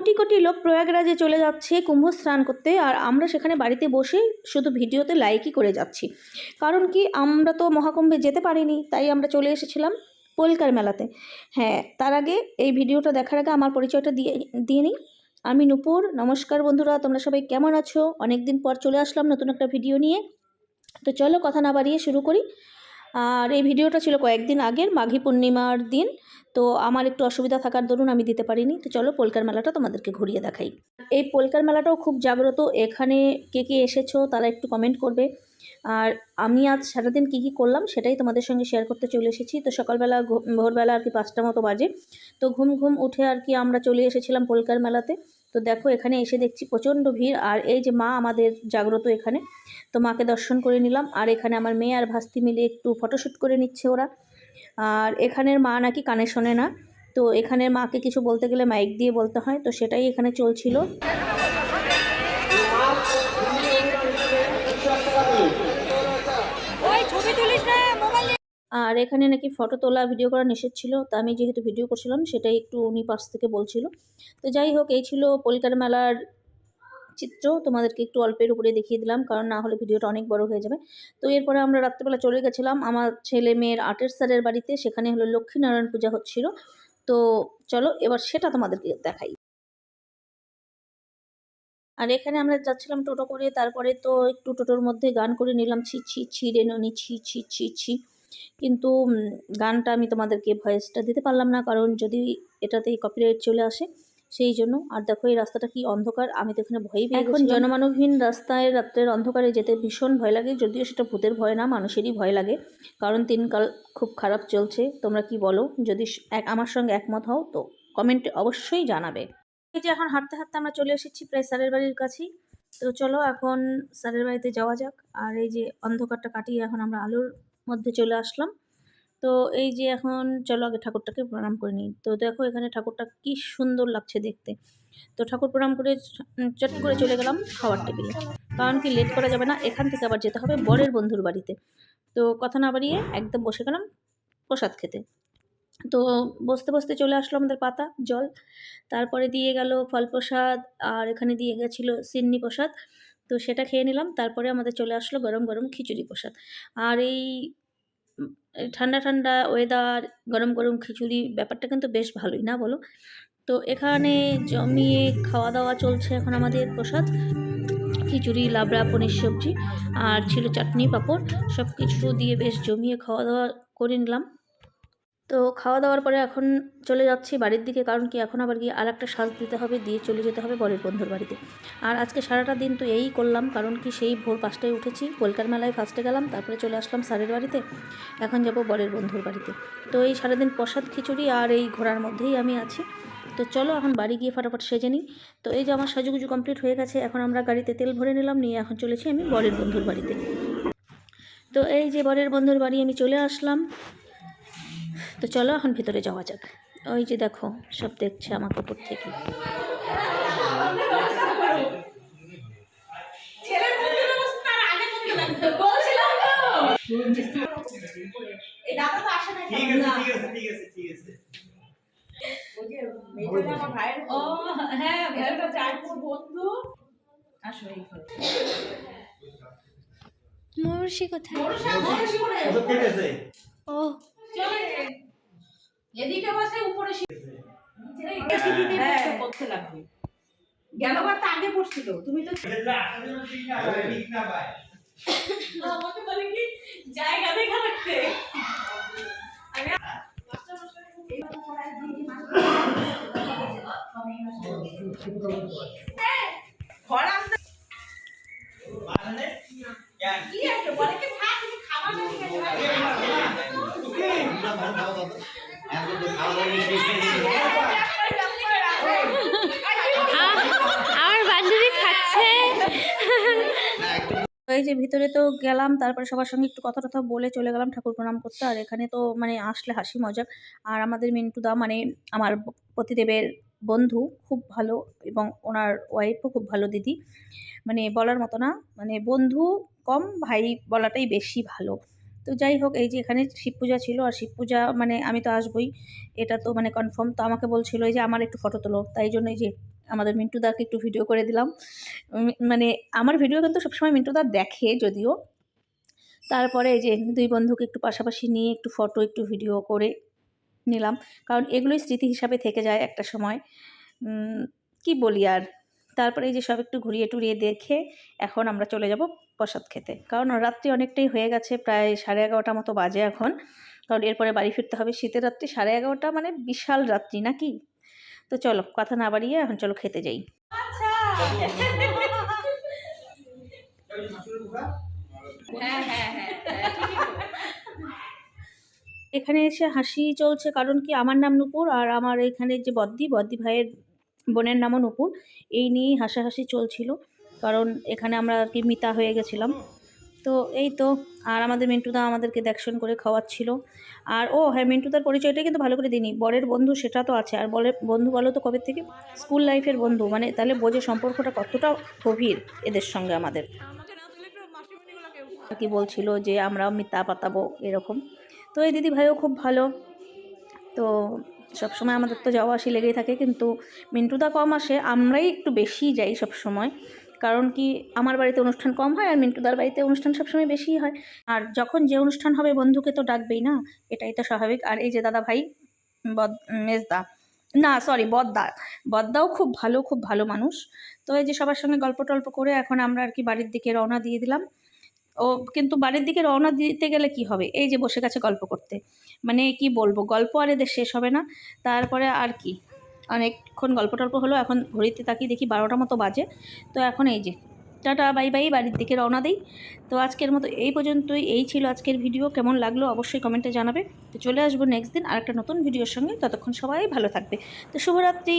কোটি কোটি লোক প্রয়াগরাজে চলে যাচ্ছে কুম্ভ স্নান করতে, আর আমরা সেখানে বাড়িতে বসে শুধু ভিডিওতে লাইকই করে যাচ্ছি। কারণ কি, আমরা তো মহাকুম্ভে যেতে পারিনি, তাই আমরা চলে এসেছিলাম পোলকার মেলাতে। হ্যাঁ, তার আগে এই ভিডিওটা দেখার আগে আমার পরিচয়টা দিয়ে নিই। আমি নূপুর। নমস্কার বন্ধুরা, তোমরা সবাই কেমন আছো? অনেক দিন পর চলে আসলাম নতুন একটা ভিডিও নিয়ে। তো চলো কথা না বাড়িয়ে শুরু করি। আর এই ভিডিওটা ছিল কয়েকদিন আগের, মাঘী পূর্ণিমার দিন। তো আমার একটু অসুবিধা থাকার দরুন আমি দিতে পারিনি। তো চলো পোলকার মেলাটা তোমাদেরকে ঘুরিয়ে দেখাই। এই পোলকার মেলাটাও খুব জাগ্রত। এখানে কে কে এসেছো তারা একটু কমেন্ট করবে। আর আমি আজ সারাদিন কী কী করলাম সেটাই তোমাদের সঙ্গে শেয়ার করতে চলে এসেছি। তো সকালবেলা ভোরবেলা আর কি 5টা মতো বাজে। তো ঘুম উঠে আর কি আমরা চলে এসেছিলাম পোলকার মেলাতে। তো দেখো এখানে এসে দেখছি প্রচণ্ড ভিড়। আর এই যে মা আমাদের জাগ্রত এখানে, তো মাকে দর্শন করে নিলাম। আর এখানে আমার মেয়ে আর ভাস্তি মিলে একটু ফটোশ্যুট করে নিচ্ছে ওরা। আর এখানের মা নাকি কানে শোনে না, তো এখানের মাকে কিছু বলতে গেলে মাইক দিয়ে বলতে হয়, তো সেটাই এখানে চলছিল। আর এখানে নাকি ফটো তোলা ভিডিও করা নিষেধ ছিল, তা আমি যেহেতু ভিডিও করছিলাম সেটাই একটু উনি পাশ থেকে বলছিল। তো যাই হোক, এই ছিল পোলকার মেলার চিত্র। তোমাদেরকে একটু অল্পের উপরে দেখিয়ে দিলাম, কারণ না হলে ভিডিওটা অনেক বড় হয়ে যাবে। তো এরপরে আমরা রাত্রেবেলা চলে গেছিলাম আমার ছেলে মেয়ের আর্টের স্যারের বাড়িতে। সেখানে হলো লক্ষ্মীনারায়ণ পূজা হচ্ছিল। তো চলো এবার সেটা তোমাদেরকে দেখাই। আর এখানে আমরা যাচ্ছিলাম টোটো করে, তারপরে তো একটু টোটোর মধ্যে গান করে নিলাম, ছি ছি ছি রে ননি ছি ছি ছি ছি। কিন্তু গানটা আমি তোমাদেরকে ভয়েসটা দিতে পারলাম না, কারণ যদি এটাতেই কপিরাইট চলে আসে সেই জন্য। আর দেখো এই রাস্তাটা কি অন্ধকার, আমি তো এখানে ভয়ই পেয়ে গেছিলাম। এখন জনমানবহীন রাস্তায় রাত্রের অন্ধকারে যেতে ভীষণ ভয় লাগে, যদিও সেটা ভূতের ভয় না, মানুষেরই ভয় লাগে, কারণ দিনকাল খুব খারাপ চলছে। তোমরা কি বলো? যদি আমার সঙ্গে একমত হও তো কমেন্টে অবশ্যই জানাবে। এই যে এখন হাঁটতে হাঁটতে আমরা চলে এসেছি প্রায় স্যারের বাড়ির কাছেই। তো চলো এখন স্যারের বাড়িতে যাওয়া যাক। আর এই যে অন্ধকারটা কাটিয়ে এখন আমরা আলোর মধ্যে চলে আসলাম। তো এই যে এখন চলো আগে ঠাকুরটাকে প্রণাম করে নিই। তো দেখো এখানে ঠাকুরটা কি সুন্দর লাগছে দেখতে। তো ঠাকুর প্রণাম করে চট করে চলে গেলাম খাওয়ার টেবিলে, কারণ কি লেট করা যাবে না, এখান থেকে আবার যেতে হবে বরের বন্ধুর বাড়িতে। তো কথা না বাড়িয়ে একদম বসে গেলাম প্রসাদ খেতে। তো বসতে বসতে চলে আসলো আমাদের পাতা জল, তারপরে দিয়ে গেল ফল প্রসাদ, আর এখানে দিয়ে গেছিলো সিন্নি প্রসাদ। তো সেটা খেয়ে নিলাম। তারপরে আমাদের চলে আসলো গরম গরম খিচুড়ি প্রসাদ। আর এই ঠান্ডা ঠান্ডা ওয়েদার, গরম গরম খিচুড়ি, ব্যাপারটা কিন্তু বেশ ভালোই, না বলো? তো এখানে জমিয়ে খাওয়া দাওয়া চলছে এখন আমাদের প্রসাদ, খিচুড়ি, লাবড়া, পনির সবজি, আর ছিল চাটনি পাঁপড়, সব কিছু দিয়ে বেশ জমিয়ে খাওয়া দাওয়া করে নিলাম। তো খাওয়া দাওয়ার পরে এখন চলে যাচ্ছি বাড়ির দিকে, কারণ কি এখন আবার গিয়ে আর একটা সাজ দিতে হবে, দিয়ে চলে যেতে হবে বরের বন্ধুর বাড়িতে। আর আজকে সারাটা দিন তো এই করলাম, কারণ কি সেই ভোর 5টায় উঠেছি, পোলকার মেলায় ফার্স্টে গেলাম, তারপরে চলে আসলাম স্যারের বাড়িতে, এখন যাব বরের বন্ধুর বাড়িতে। তো এই সারাদিন প্রসাদ খিচুড়ি আর এই ঘোরার মধ্যেই আমি আছি। তো চলো এখন বাড়ি গিয়ে ফটাফট সেজে নিই। তো এই যে আমার সাজুগুজু কমপ্লিট হয়ে গেছে, এখন আমরা গাড়িতে তেল ভরে নিলাম, নিয়ে এখন চলেছি আমি বরের বন্ধুর বাড়িতে। তো এই যে বরের বন্ধুর বাড়ি আমি চলে আসলাম। তো চলো এখন ভিতরে যাওয়া যাক। ওই যে দেখো সব দেখছে আমাকে উপর থেকে। মৌরসি কোথায়? ও এদিকে বসে উপরে করতে লাগবে। গেলবার তো আগে পড়ছিল, তুমি তো আমাকে বলে কি জায়গা দেখা রাখতে। আমার বান্ধবী খাচ্ছে। এই যে ভিতরে তো গেলাম, তারপরে সবার সঙ্গে একটু কথা টথা বলে চলে গেলাম ঠাকুর প্রণাম করতে। আর এখানে তো মানে আসলে হাসি মজা। আর আমাদের মিন্টুদা মানে আমার পতিদেবের বন্ধু খুব ভালো, এবং ওনার ওয়াইফও খুব ভালো দিদি, মানে বলার মতো না, মানে বন্ধু কম ভাই বলাটাই বেশি ভালো। তো যাই হোক, এই যে এখানে শিব পূজা ছিল, আর শিব পূজা মানে আমি তো আসবই, এটা তো মানে কনফার্ম। তো আমাকে বলছিল এই যে আমার একটু ফটো তোলো, তাই জন্য এই যে আমাদের মিন্টুদাকে একটু ভিডিও করে দিলাম। মানে আমার ভিডিও কিন্তু সবসময় মিন্টুদা দেখে যদিও। তারপরে এই যে দুই বন্ধুকে একটু পাশাপাশি নিয়ে একটু ফটো একটু ভিডিও করে নিলাম, কারণ এগুলোই স্মৃতি হিসাবে থেকে যায় একটা সময়। কি বলি আর। তারপরে এই যে সব একটু ঘুরিয়ে টুরিয়ে দেখে এখন আমরা চলে যাব প্রসাদ খেতে, কারণ রাত্রি অনেকটাই হয়ে গেছে, প্রায় 11:30 মতো বাজে এখন, কারণ এরপরে বাড়ি ফিরতে হবে। শীতের রাত্রি 11:30 মানে বিশাল রাত্রি নাকি। তো চলো কথা না বাড়িয়ে এখন চলো খেতে যাই। এখানে এসে হাসি চলছে, কারণ কি আমার নাম নূপুর আর আমার এখানে যে বদ্দি ভাইয়ের বোনের নামও নূপুর, এই নিয়েই হাসাহাসি চলছিল, কারণ এখানে আমরা আর কি মিতা হয়ে গেছিলাম। তো এই তো, আর আমাদের মিন্টুদা আমাদেরকে দেখশন করে খাওয়াচ্ছিল। আর ও হ্যাঁ, মিন্টুদার পরিচয়টা কিন্তু ভালো করে দিইনি, বরের বন্ধু সেটা তো আছে, আর বরের বন্ধু বলো তো কবে থেকে, স্কুল লাইফের বন্ধু, মানে তাহলে বোঝে সম্পর্কটা কতটা গভীর এদের সঙ্গে আমাদের। আর কি বলছিল যে আমরা মিতা পাতাবো এরকম। তো এই দিদি ভাইও খুব ভালো। তো সবসময় আমাদের তো যাওয়া আসি লেগেই থাকে, কিন্তু মিন্টুদা কম আসে, আমরাই একটু বেশি যাই সব সময়। কারণ কি আমার বাড়িতে অনুষ্ঠান কম হয় আর মিন্টুদার বাড়িতে অনুষ্ঠান সবসময় বেশি হয়। আর যখন যে অনুষ্ঠান হবে বন্ধুকে তো ডাকবেই না, এটাই তো স্বাভাবিক। আর এই যে দাদা ভাই মেজদা, না সরি বদ্দাও খুব ভালো মানুষ। তো এই যে সবার সঙ্গে গল্প টল্প করে এখন আমরা আর কি বাড়ির দিকে রওনা দিয়ে দিলাম। ও কিন্তু বাড়ির দিকে রওনা দিতে গেলে কি হবে, এই যে বসে গেছে গল্প করতে, মানে কি বলবো, গল্প আর এদের শেষ হবে না। তারপরে আর কি অনেকক্ষণ গল্প টল্প হলো, এখন ঘড়িতে তাকিয়ে দেখি 12টা মতো বাজে। তো এখন এই যে টাটা বাই বাই, বাড়ির দিকে রওনা দিই। তো আজকের মতো এই পর্যন্তই, এই ছিল আজকের ভিডিও। কেমন লাগলো অবশ্যই কমেন্টে জানাবে। তো চলে আসবো নেক্সট দিন আর একটা নতুন ভিডিওর সঙ্গে, ততক্ষণ সবাই ভালো থাকবে। তো শুভরাত্রি।